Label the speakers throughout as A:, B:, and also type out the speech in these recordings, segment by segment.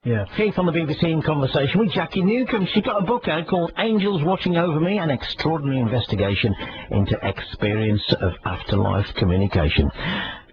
A: Yeah. Keith on the BBC in conversation with Jacky Newcomb. She got a book out called Angels Watching Over Me, an extraordinary investigation into experience of afterlife communication.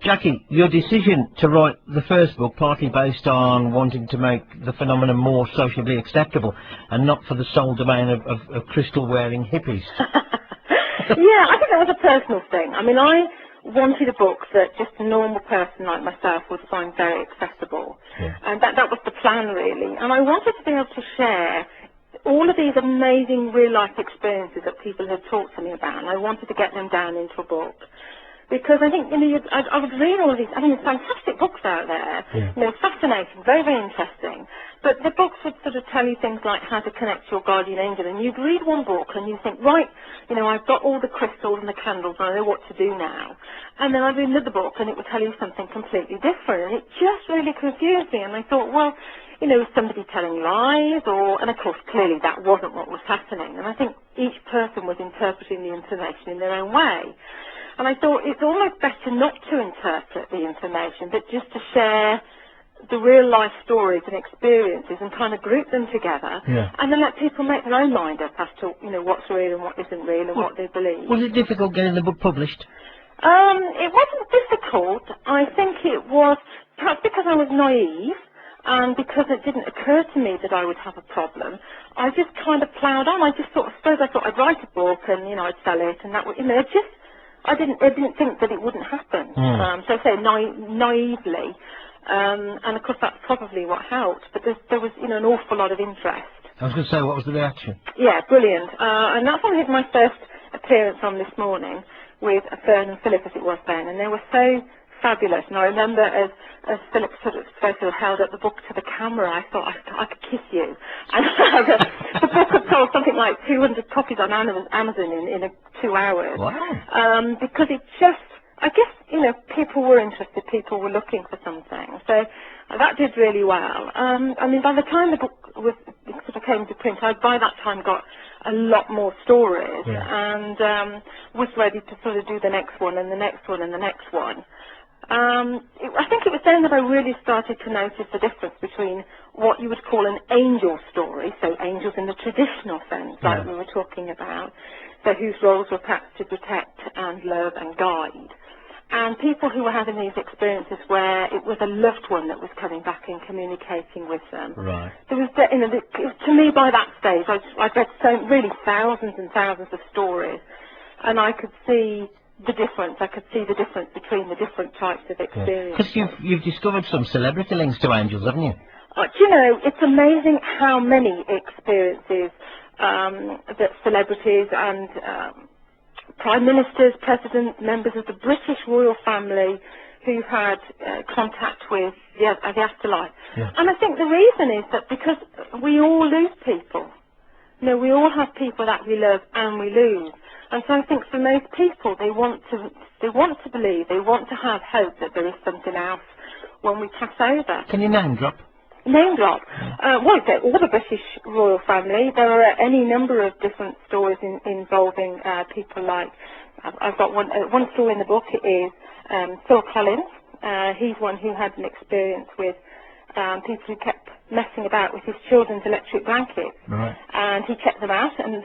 A: Jacky, your decision to write the first book partly based on wanting to make the phenomenon more sociably acceptable and not for the sole domain of crystal-wearing hippies.
B: Yeah, I think that was a personal thing. I mean, I wanted a book that just a normal person like myself would find very accessible.
A: Yeah.
B: And that was the plan, really. And I wanted to be able to share all of these amazing real-life experiences that people had talked to me about, and I wanted to get them down into a book. Because I think, I was reading all of these, I mean, there's fantastic books out there, fascinating, very, very interesting. But the books would sort of tell you things like how to connect to your guardian angel, and you'd read one book and you think, right, I've got all the crystals and the candles and I know what to do now. And then I'd read another book and it would tell you something completely different, and it just really confused me. And I thought, well, is somebody telling lies? And of course, clearly that wasn't what was happening. And I think each person was interpreting the information in their own way. And I thought it's almost better not to interpret the information, but just to share the real-life stories and experiences and kind of group them together, and then let people make their own mind up as to, what's real and what isn't real and what they believe.
A: Was it difficult getting the book published?
B: It wasn't difficult. I think it was perhaps because I was naive, and because it didn't occur to me that I would have a problem. I just kind of ploughed on. I thought I'd write a book and, I'd sell it, and that would, I didn't think that it wouldn't happen. So I say naively, and of course that's probably what helped. But there was an awful lot of interest.
A: I was going to say, what was the reaction?
B: Yeah, brilliant. And that's when I had my first appearance on This Morning with Fern and Philip, as it was then, and they were so fabulous. And I remember as Philip sort of held up the book to the camera, I thought I could kiss you. And the book had sold something like 200 copies on Amazon in 2 hours.
A: Wow.
B: Because it just, I guess, people were interested, people were looking for something. So that did really well. I mean, by the time the book sort of came to print, I'd by that time got a lot more stories, and was ready to sort of do the next one and the next one and the next one. I think it was then that I really started to notice the difference between what you would call an angel story, so angels in the traditional sense, like we were talking about, so whose roles were perhaps to protect and love and guide, and people who were having these experiences where it was a loved one that was coming back and communicating with them.
A: Right.
B: There was, to me by that stage, I'd read really thousands and thousands of stories, and I could see the difference. I could see the difference between the different types of experiences.
A: Because you've discovered some celebrity links to angels, haven't you?
B: It's amazing how many experiences that celebrities and prime ministers, presidents, members of the British royal family who've had contact with the afterlife.
A: Yeah.
B: And I think the reason is that because we all lose people. We all have people that we love and we lose. And so I think for most people, they want to believe, they want to have hope that there is something else when we pass over.
A: Can you name drop?
B: Name drop? Well, all the British royal family. There are any number of different stories involving people like, I've got one story in the book is Phil Collins. He's one who had an experience with people who kept messing about with his children's electric blankets.
A: Right.
B: And he checked them out, and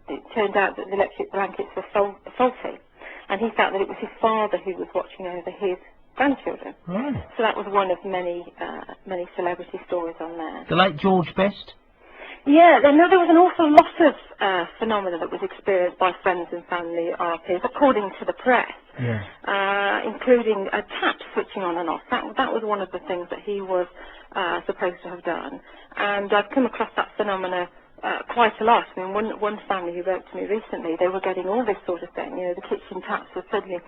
B: it turned out that the electric blankets were faulty. And he felt that it was his father who was watching over his grandchildren.
A: Right.
B: So that was one of many celebrity stories on there.
A: The late George Best?
B: Yeah, there was an awful lot of phenomena that was experienced by friends and family of his, according to the press, including a tap switching on and off. That was one of the things that he was supposed to have done. And I've come across that phenomena quite a lot. I mean, one family who wrote to me recently, they were getting all this sort of thing. The kitchen taps would suddenly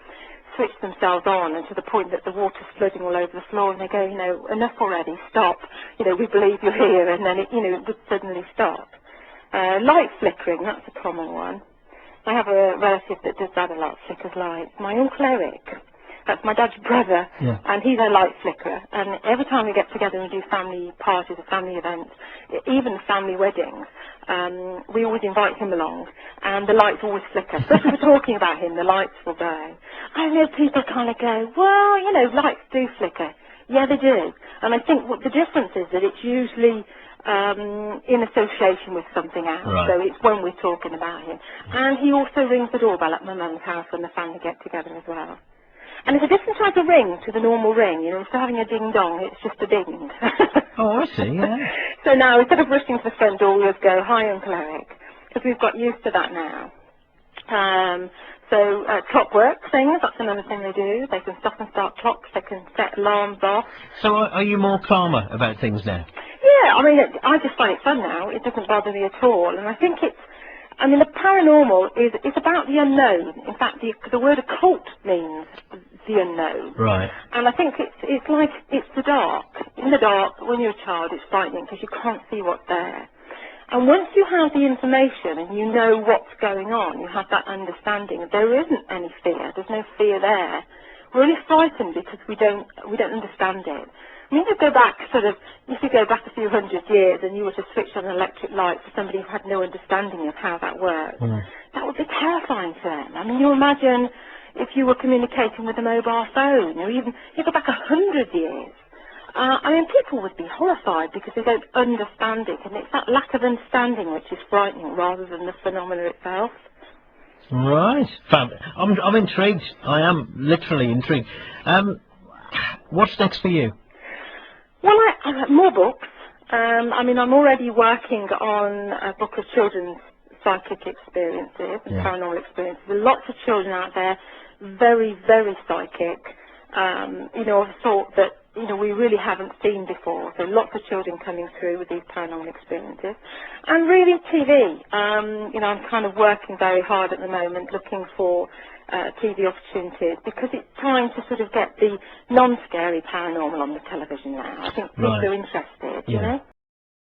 B: switch themselves on, and to the point that the water's flooding all over the floor, and they go, enough already, stop. We believe you're here, and then it would suddenly stop. Light flickering, that's a common one. I have a relative that does that a lot, flickers lights. My Uncle Eric, that's my dad's brother, and he's a light flickerer. And every time we get together and do family parties or family events, even family weddings, we always invite him along, and the lights always flicker. Especially if we're talking about him, the lights will go. I know people kind of go, well, lights do flicker. Yeah, they do. And I think what the difference is that it's usually in association with something else.
A: Right.
B: So it's when we're talking about him. And he also rings the doorbell at my mum's house when the family get together as well. And it's a different type of ring to the normal ring. You know, instead of having a ding-dong, it's just a ding.
A: Oh, I see, yeah.
B: So now, instead of rushing to the front door, we just go, "Hi, Uncle Eric," because we've got used to that now. Clockwork things, that's another thing they do. They can stop and start clocks, they can set alarms off.
A: So are you more calmer about things now?
B: Yeah, I mean, I just find it fun now. It doesn't bother me at all. And I think the paranormal is about the unknown. In fact, the word occult means the unknown.
A: Right.
B: And I think it's like it's the dark. In the dark, when you're a child, it's frightening because you can't see what's there. And once you have the information and you know what's going on, you have that understanding, there isn't any fear. There's no fear there. We're only frightened because we don't understand it. I mean, if you go back a few hundred years and you were to switch on an electric light for somebody who had no understanding of how that works, that would be terrifying to them. I mean, you imagine if you were communicating with a mobile phone, or even you go back 100 years. I mean, people would be horrified because they don't understand it, and it's that lack of understanding which is frightening rather than the phenomena itself.
A: Right. I'm intrigued. I am literally intrigued. What's next for you?
B: Well, I have more books. I mean, I'm already working on a book of children's psychic experiences and paranormal experiences. There are lots of children out there, very, very psychic. I've thought that, we really haven't seen before. So lots of children coming through with these paranormal experiences. And really TV. I'm kind of working very hard at the moment looking for TV opportunities because it's time to sort of get the non-scary paranormal on the television now. I think people are interested, you know.